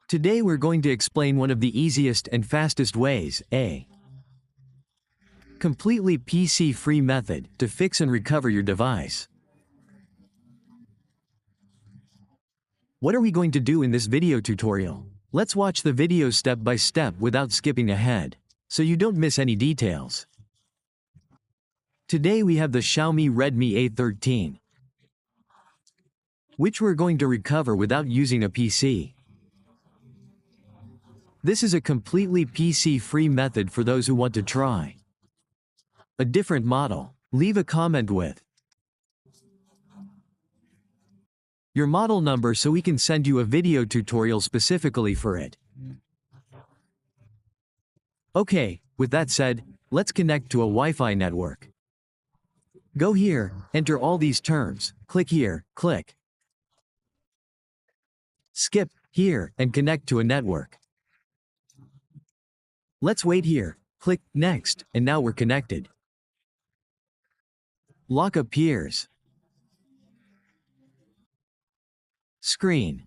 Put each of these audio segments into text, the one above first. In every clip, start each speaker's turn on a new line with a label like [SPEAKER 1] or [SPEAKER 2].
[SPEAKER 1] Today we're going to explain one of the easiest and fastest ways, a completely PC-free method to fix and recover your device. What are we going to do in this video tutorial? Let's watch the video step by step without skipping ahead, so you don't miss any details. Today we have the Xiaomi Redmi A13, which we're going to recover without using a PC. This is a completely PC-free method for those who want to try a different model. Leave a comment with your model number so we can send you a video tutorial specifically for it. Okay, with that said, let's connect to a Wi-Fi network. Go here, enter all these terms, click here, click skip here, and connect to a network. Let's wait here, click next, and now we're connected. Lock appears. Screen.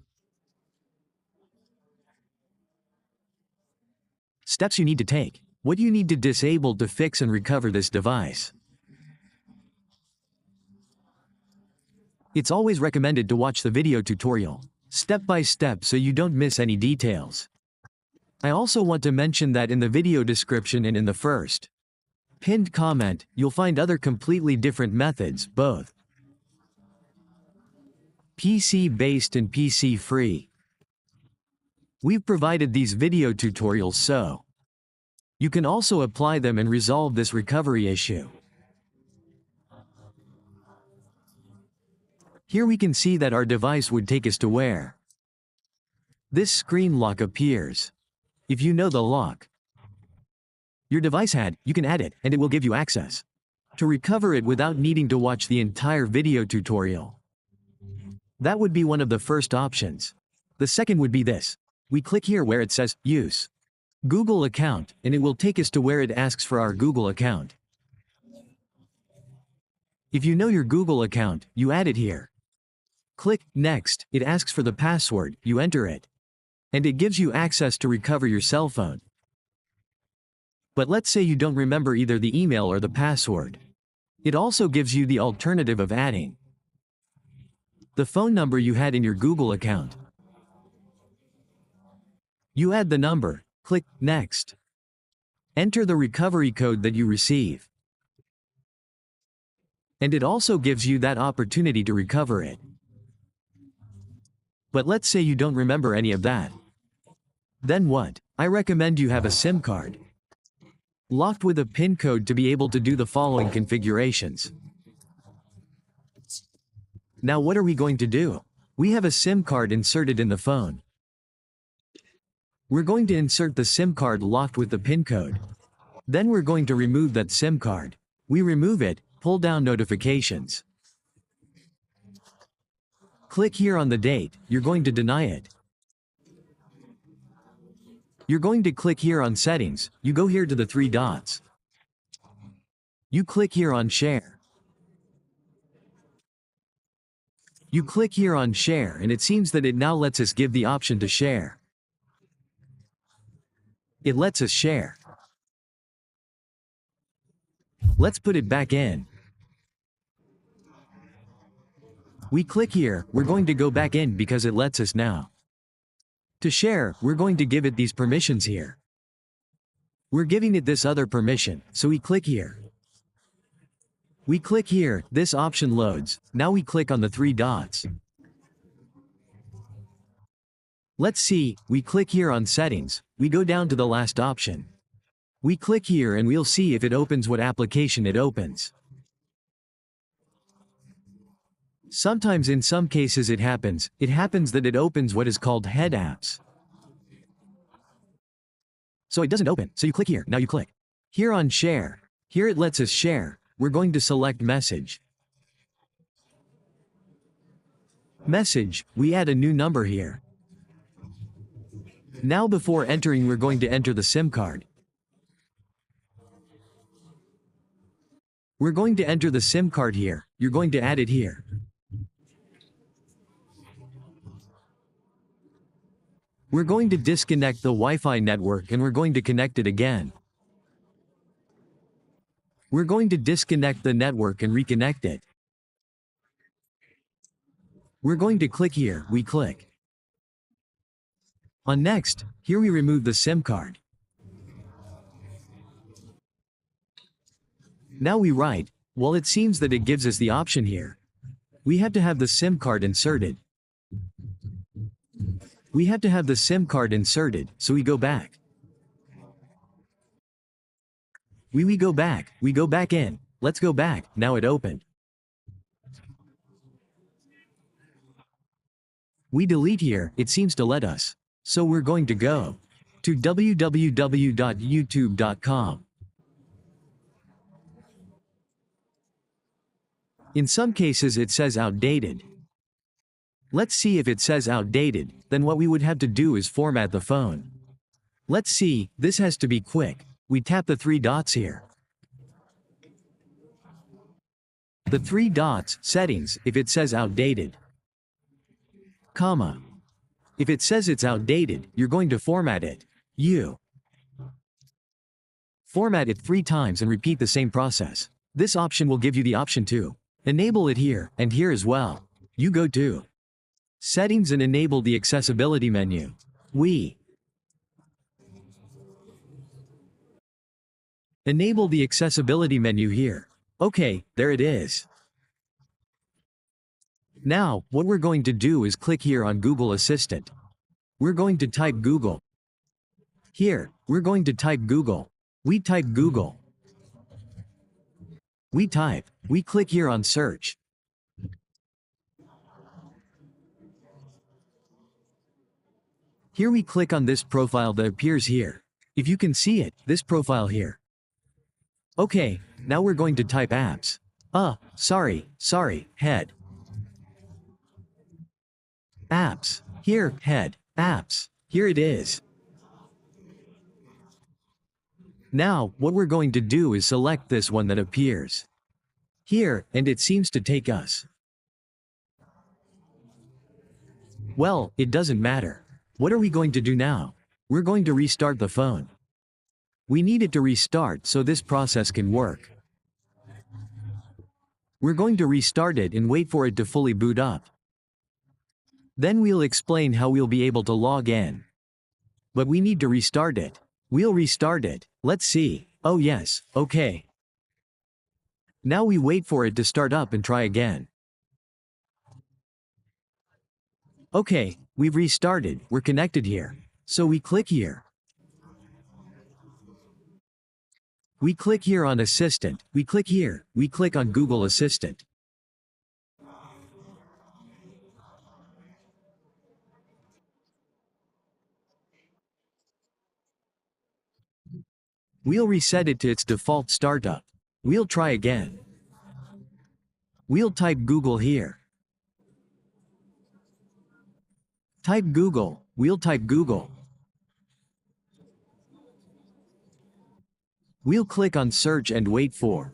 [SPEAKER 1] Steps you need to take. What do you need to disable to fix and recover this device? It's always recommended to watch the video tutorial step by step so you don't miss any details. I also want to mention that in the video description and in the first pinned comment, you'll find other completely different methods, both PC-based and PC-free. We've provided these video tutorials so you can also apply them and resolve this recovery issue. Here we can see that our device would take us to where this screen lock appears. If you know the lock your device had, you can add it, and it will give you access to recover it without needing to watch the entire video tutorial. That would be one of the first options. The second would be this. We click here where it says, Use Google account, and it will take us to where it asks for our Google account. If you know your Google account, you add it here. Click Next, it asks for the password, you enter it, and it gives you access to recover your cell phone. But let's say you don't remember either the email or the password. It also gives you the alternative of adding the phone number you had in your Google account. You add the number, click Next. Enter the recovery code that you receive. And it also gives you that opportunity to recover it. But let's say you don't remember any of that. Then what? I recommend you have a SIM card locked with a PIN code to be able to do the following configurations. Now what are we going to do? We have a SIM card inserted in the phone. We're going to insert the SIM card locked with the PIN code. Then we're going to remove that SIM card. We remove it, pull down notifications. Click here on the date, you're going to deny it. You're going to click here on settings, you go here to the three dots. You click here on share. You click here on share and it seems that it now lets us give the option to share. It lets us share. Let's put it back in. We click here, we're going to go back in because it lets us now. To share, we're going to give it these permissions here. We're giving it this other permission, so we click here. We click here, this option loads, now we click on the three dots. Let's see, we click here on settings, we go down to the last option. We click here and we'll see if it opens what application it opens. Sometimes in some cases it happens that it opens what is called head apps. So it doesn't open, so you click here, now you click here on share. Here it lets us share, we're going to select message. Message, we add a new number here. Now before entering we're going to enter the SIM card. We're going to enter the SIM card here, you're going to add it here. We're going to disconnect the Wi-Fi network and we're going to connect it again. We're going to disconnect the network and reconnect it. We're going to click here, we click. On next, here we remove the SIM card. Now we write, well, it seems that it gives us the option here. We have to have the SIM card inserted. We have to have the SIM card inserted, so we go back. We go back in. Let's go back, now it opened. We delete here, it seems to let us. So we're going to go to www.youtube.com. In some cases it says outdated. Let's see if it says outdated, then what we would have to do is format the phone. Let's see, this has to be quick. We tap the 3 dots here. The 3 dots, settings, if it says outdated. Comma. If it says it's outdated, you're going to format it. Format it 3 times and repeat the same process. This option will give you the option to enable it here, and here as well. You go to Settings and enable the accessibility menu. We enable the accessibility menu here. Okay, there it is. Now, what we're going to do is click here on Google Assistant. We're going to type Google. Here, we're going to type Google. We type Google. We click here on search. Here we click on this profile that appears here. If you can see it, this profile here. Okay, now we're going to type apps. Head. Apps. Here, head, apps. Here it is. Now, what we're going to do is select this one that appears here, and it seems to take us. Well, it doesn't matter. What are we going to do now? We're going to restart the phone. We need it to restart so this process can work. We're going to restart it and wait for it to fully boot up. Then we'll explain how we'll be able to log in. But we need to restart it. We'll restart it. Let's see. Oh yes, okay. Now we wait for it to start up and try again. Okay, we've restarted, we're connected here. So we click here. We click here on Assistant, we click here, we click on Google Assistant. We'll reset it to its default startup. We'll try again. We'll type Google here. Type Google, we'll type Google. We'll click on search and wait for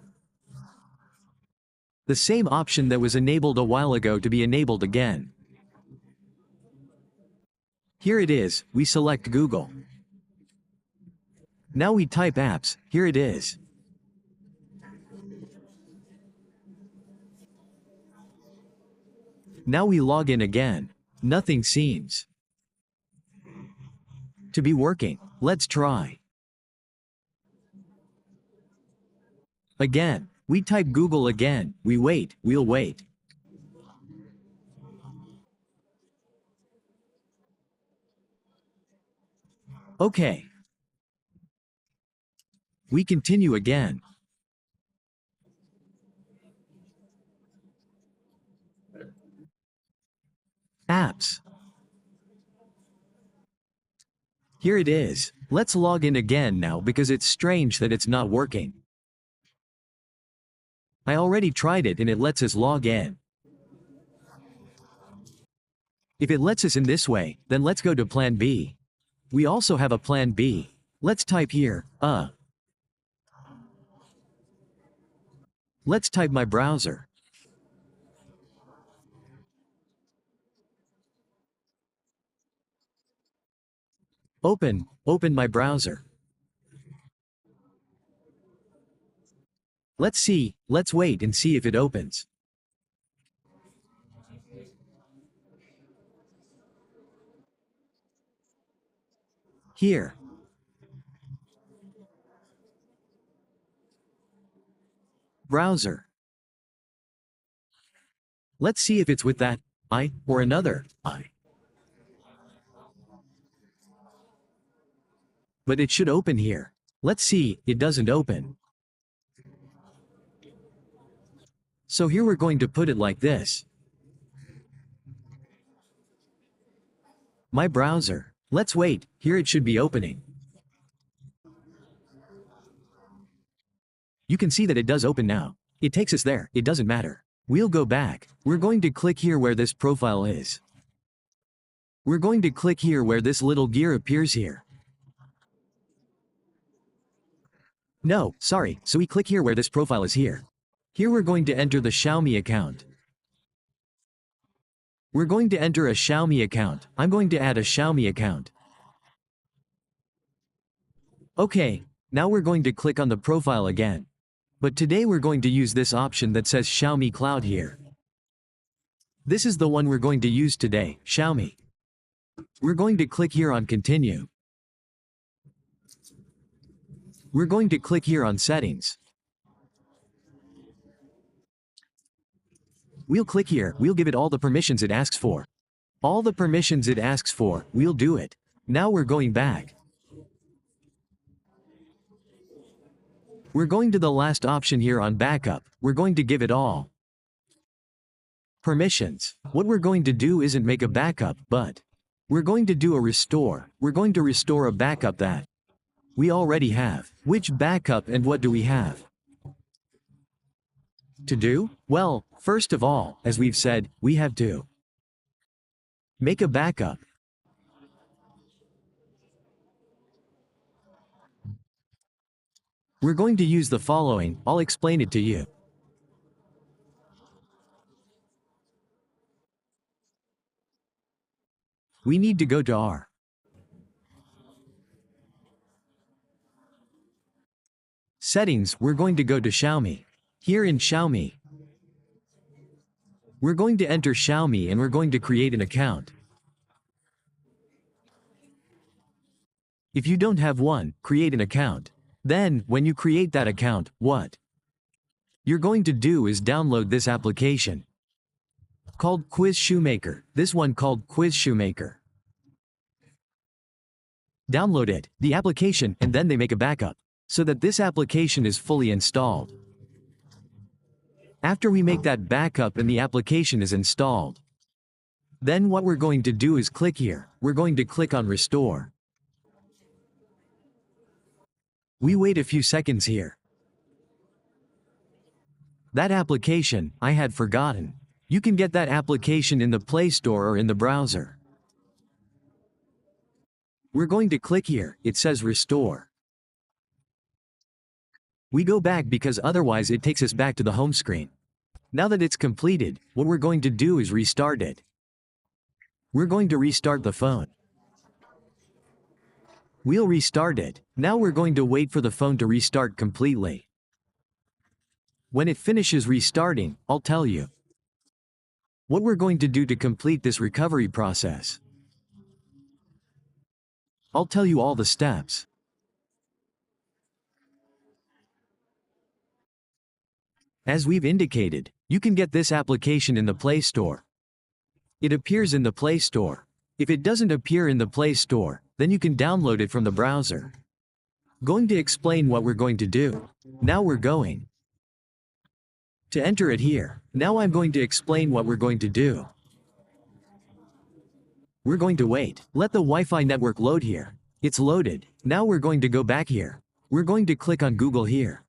[SPEAKER 1] the same option that was enabled a while ago to be enabled again. Here it is, we select Google. Now we type apps, here it is. Now we log in again. Nothing seems to be working. Let's try. Again, we type Google again, we wait, we'll wait. Okay. We continue again. Apps. Here it is. Let's log in again now because it's strange that it's not working. I already tried it and it lets us log in. If it lets us in this way, then let's go to Plan B. We also have a Plan B. Let's type here, Let's type my browser. Open my browser. Let's wait and see if it opens. Here. Browser. Let's see if it's with that I or another I. But it should open here. Let's see, it doesn't open. So here we're going to put it like this. My browser. Let's wait, here it should be opening. You can see that it does open now. It takes us there, it doesn't matter. We'll go back. We're going to click here where this profile is. We're going to click here where this little gear appears here. No, sorry, so we click here where this profile is here. Here we're going to enter the Xiaomi account. We're going to enter a Xiaomi account. I'm going to add a Xiaomi account. Okay, now we're going to click on the profile again. But today we're going to use this option that says Xiaomi Cloud here. This is the one we're going to use today, Xiaomi. We're going to click here on Continue. We're going to click here on Settings. We'll click here, we'll give it all the permissions it asks for. All the permissions it asks for, we'll do it. Now we're going back. We're going to the last option here on Backup, we're going to give it all. Permissions. What we're going to do isn't make a backup, but we're going to do a restore. We're going to restore a backup that we already have. Which backup and what do we have to do? Well, first of all, as we've said, we have to make a backup. We're going to use the following, I'll explain it to you. We need to go to our settings, we're going to go to Xiaomi. Here in Xiaomi, we're going to enter Xiaomi and we're going to create an account. If you don't have one, create an account. Then, when you create that account, what you're going to do is download this application called Quiz Shoemaker. This one called Quiz Shoemaker. Download it, the application, and then they make a backup, so that this application is fully installed. After we make that backup and the application is installed, then what we're going to do is click here. We're going to click on Restore. We wait a few seconds here. That application, I had forgotten. You can get that application in the Play Store or in the browser. We're going to click here, it says Restore. We go back because otherwise it takes us back to the home screen. Now that it's completed, what we're going to do is restart it. We're going to restart the phone. We'll restart it. Now we're going to wait for the phone to restart completely. When it finishes restarting, I'll tell you what we're going to do to complete this recovery process. I'll tell you all the steps. As we've indicated, you can get this application in the Play Store. It appears in the Play Store. If it doesn't appear in the Play Store, then you can download it from the browser. Going to explain what we're going to do. Now we're going to enter it here. Now I'm going to explain what we're going to do. We're going to wait. Let the Wi-Fi network load here. It's loaded. Now we're going to go back here. We're going to click on Google here.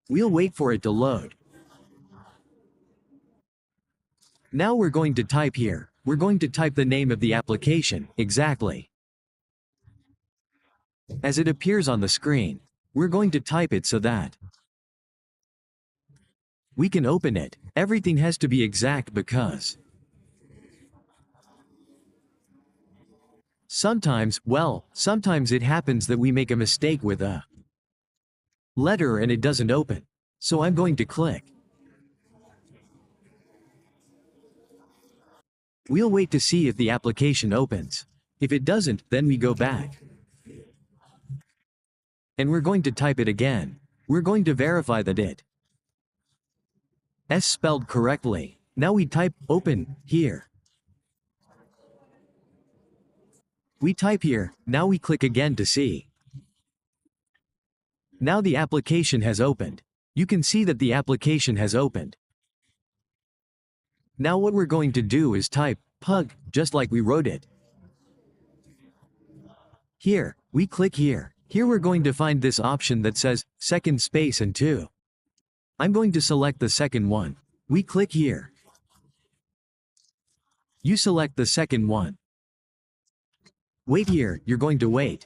[SPEAKER 1] We'll wait for it to load. Now we're going to type here. We're going to type the name of the application, exactly as it appears on the screen. We're going to type it so that we can open it. Everything has to be exact because Sometimes it happens that we make a mistake with a letter and it doesn't open. So I'm going to click. We'll wait to see if the application opens. If it doesn't, then we go back. And we're going to type it again. We're going to verify that it is spelled correctly. Now we type open here. We type here, now we click again to see. Now the application has opened. You can see that the application has opened. Now what we're going to do is type pug, just like we wrote it. Here, we click here. Here we're going to find this option that says second space and 2. I'm going to select the second one. We click here. You select the second one. Wait here, you're going to wait.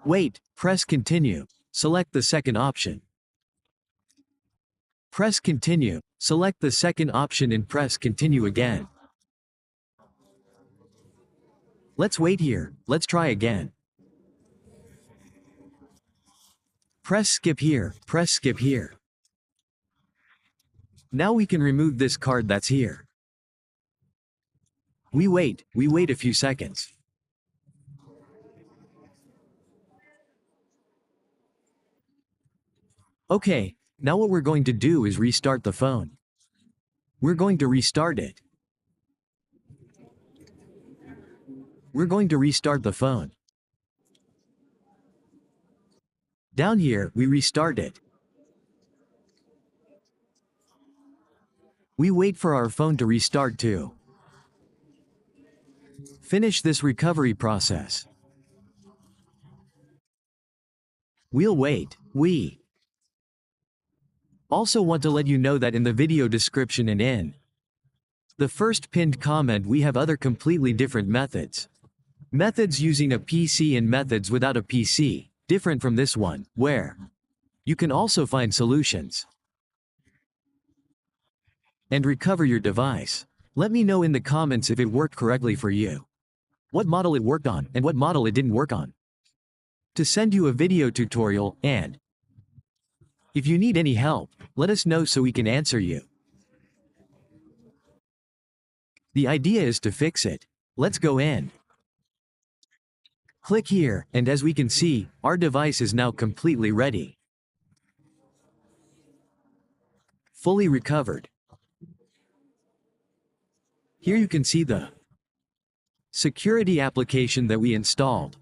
[SPEAKER 1] Wait, press continue. Select the second option. Press continue. Select the second option and press continue again. Let's wait here. Let's try again. Press skip here. Press skip here. Now we can remove this card that's here. We wait a few seconds. Okay, now what we're going to do is restart the phone. We're going to restart it. We're going to restart the phone. Down here, we restart it. We wait for our phone to restart too. Finish this recovery process. We'll wait. We also want to let you know that in the video description and in the first pinned comment we have other completely different methods. Methods using a PC and methods without a PC, different from this one, where you can also find solutions and recover your device. Let me know in the comments if it worked correctly for you, what model it worked on, and what model it didn't work on, to send you a video tutorial, and if you need any help, let us know so we can answer you. The idea is to fix it. Let's go in. Click here, and as we can see, our device is now completely ready. Fully recovered. Here you can see the security application that we installed.